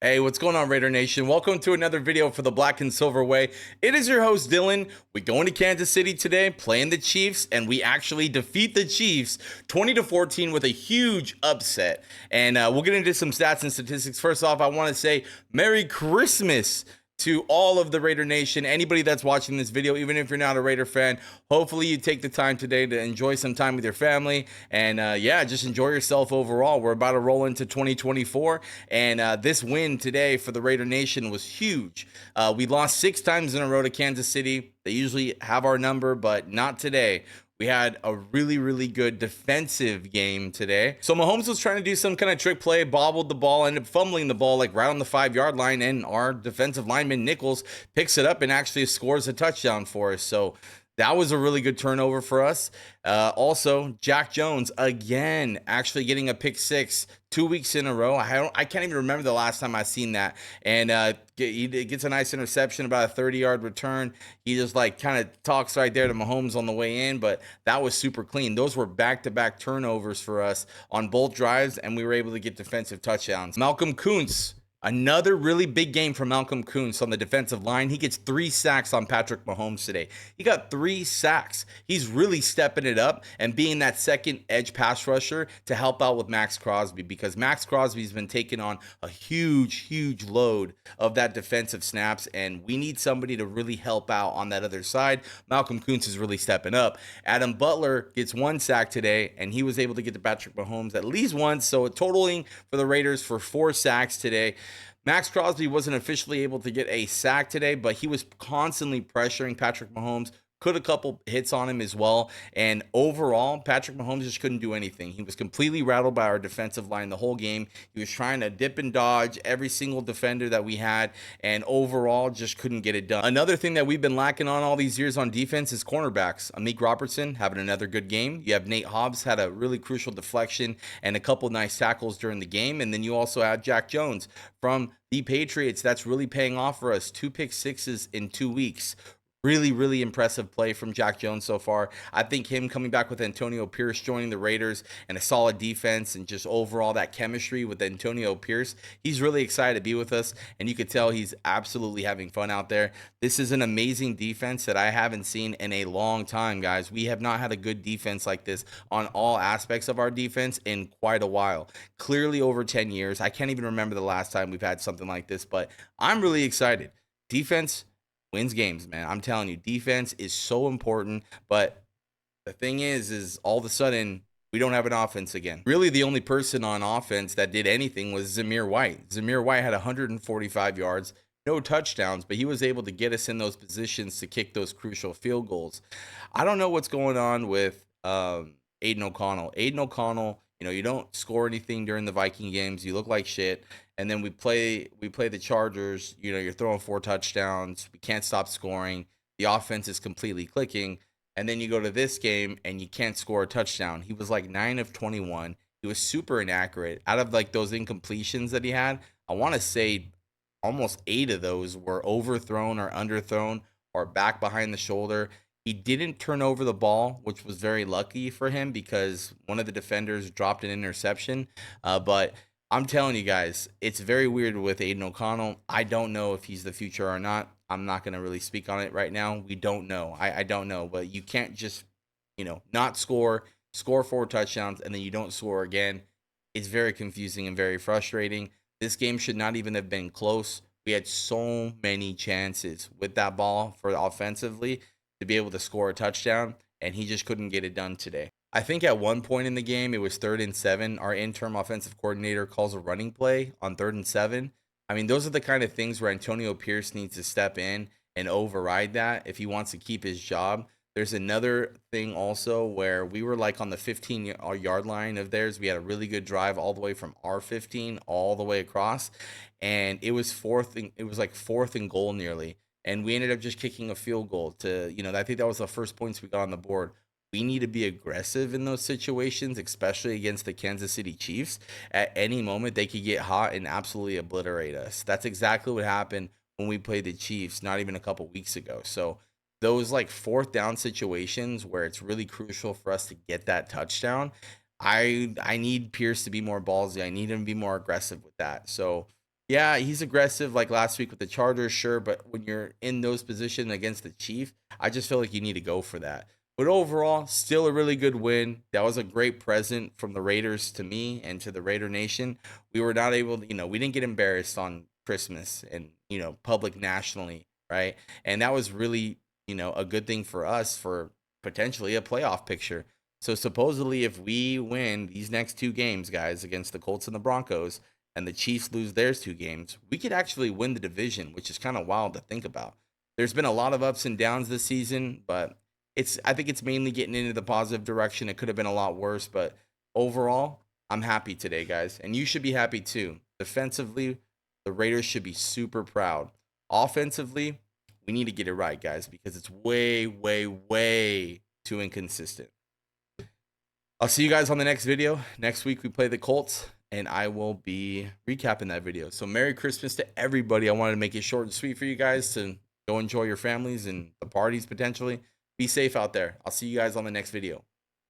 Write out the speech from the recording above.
Hey, what's going on, Raider Nation? Welcome to another video for the Black and Silver Way. It is your host, Dylan. We go into Kansas City today, playing the Chiefs, and we actually defeat the Chiefs 20-14 with a huge upset. And we'll get into some stats and statistics. First off, I want to say Merry Christmas to all of the Raider Nation, anybody that's watching this video, even if you're not a Raider fan. Hopefully you take the time today to enjoy some time with your family and yeah, just enjoy yourself overall. We're about to roll into 2024, and this win today for the Raider Nation was huge. We lost 6 times in a row to Kansas City. They usually have our number, but not today. We had a really, really good defensive game today. So Mahomes was trying to do some kind of trick play, bobbled the ball, ended up fumbling the ball like right on the 5-yard line, and our defensive lineman Nichols picks it up and actually scores a touchdown for us. So that was a really good turnover for us. Also, Jack Jones again actually getting a pick six 2 weeks in a row. I can't even remember the last time I seen that. And he gets a nice interception, about a 30-yard return. He just like kind of talks right there to Mahomes on the way in, but that was super clean. Those were back-to-back turnovers for us on both drives, and we were able to get defensive touchdowns. Malcolm Kuntz, another really big game for Malcolm Kuntz on the defensive line. He gets 3 sacks on Patrick Mahomes today. He got 3 sacks. He's really stepping it up and being that second edge pass rusher to help out with Max Crosby, because Max Crosby's been taking on a huge load of that defensive snaps, and we need somebody to really help out on that other side. Malcolm Kuntz is really stepping up. Adam Butler gets 1 sack today, and he was able to get to Patrick Mahomes at least once, so totaling for the Raiders for 4 sacks today. Max Crosby wasn't officially able to get a sack today, but he was constantly pressuring Patrick Mahomes. Could a couple hits on him as well. And overall, Patrick Mahomes just couldn't do anything. He was completely rattled by our defensive line the whole game. He was trying to dip and dodge every single defender that we had, and overall just couldn't get it done. Another thing that we've been lacking on all these years on defense is cornerbacks. Amik Robertson having another good game. You have Nate Hobbs had a really crucial deflection and a couple nice tackles during the game. And then you also have Jack Jones from the Patriots. That's really paying off for us. 2 pick sixes in 2 weeks. Really impressive play from Jack Jones so far. I think him coming back with Antonio Pierce joining the Raiders and a solid defense and just overall that chemistry with Antonio Pierce, he's really excited to be with us, and you could tell he's absolutely having fun out there. This is an amazing defense that I haven't seen in a long time, guys. We have not had a good defense like this on all aspects of our defense in quite a while. Clearly over 10 years. I can't even remember the last time we've had something like this, but I'm really excited. Defense wins games, man. I'm telling you, defense is so important. But the thing is all of a sudden we don't have an offense again. Really, the only person on offense that did anything was Zamir White. Zamir White had 145 yards, no touchdowns, but he was able to get us in those positions to kick those crucial field goals. I don't know what's going on with Aiden O'Connell. Aiden O'Connell, you don't score anything during the Viking games. You look like shit. And then we play the Chargers. You're throwing 4 touchdowns. We can't stop scoring. The offense is completely clicking. And then you go to this game and you can't score a touchdown. He was like 9 of 21. He was super inaccurate. Out of like those incompletions that he had, I want to say almost 8 of those were overthrown or underthrown or back behind the shoulder. He didn't turn over the ball, which was very lucky for him because one of the defenders dropped an interception. But I'm telling you guys, it's very weird with Aiden O'Connell. I don't know if he's the future or not. I'm not going to really speak on it right now. We don't know. I don't know. But you can't just, not score 4 touchdowns, and then you don't score again. It's very confusing and very frustrating. This game should not even have been close. We had so many chances with that ball for offensively to be able to score a touchdown, and he just couldn't get it done today. I think at one point in the game, it was 3rd and 7. Our interim offensive coordinator calls a running play on 3rd and 7. I mean, those are the kind of things where Antonio Pierce needs to step in and override that if he wants to keep his job. There's another thing also where we were like on the 15-yard line of theirs. We had a really good drive all the way from our 15 all the way across, and it was like 4th and goal nearly, and we ended up just kicking a field goal to, I think that was the first points we got on the board. We need to be aggressive in those situations, especially against the Kansas City Chiefs. At any moment, they could get hot and absolutely obliterate us. That's exactly what happened when we played the Chiefs not even a couple weeks ago. So those like 4th down situations where it's really crucial for us to get that touchdown, I need Pierce to be more ballsy. I need him to be more aggressive with that. So Yeah, he's aggressive like last week with the Chargers, sure, but when you're in those positions against the Chief, I just feel like you need to go for that. But overall, still a really good win. That was a great present from the Raiders to me and to the Raider Nation. We were not able to, we didn't get embarrassed on Christmas and, public nationally, right? And that was really, a good thing for us for potentially a playoff picture. So supposedly if we win these next two games, guys, against the Colts and the Broncos, and the Chiefs lose theirs two games, we could actually win the division, which is kind of wild to think about. There's been a lot of ups and downs this season, but I think it's mainly getting into the positive direction. It could have been a lot worse, but overall, I'm happy today, guys. And you should be happy too. Defensively, the Raiders should be super proud. Offensively, we need to get it right, guys, because it's way, way, way too inconsistent. I'll see you guys on the next video. Next week, we play the Colts, and I will be recapping that video. So Merry Christmas to everybody. I wanted to make it short and sweet for you guys to go enjoy your families and the parties potentially. Be safe out there. I'll see you guys on the next video.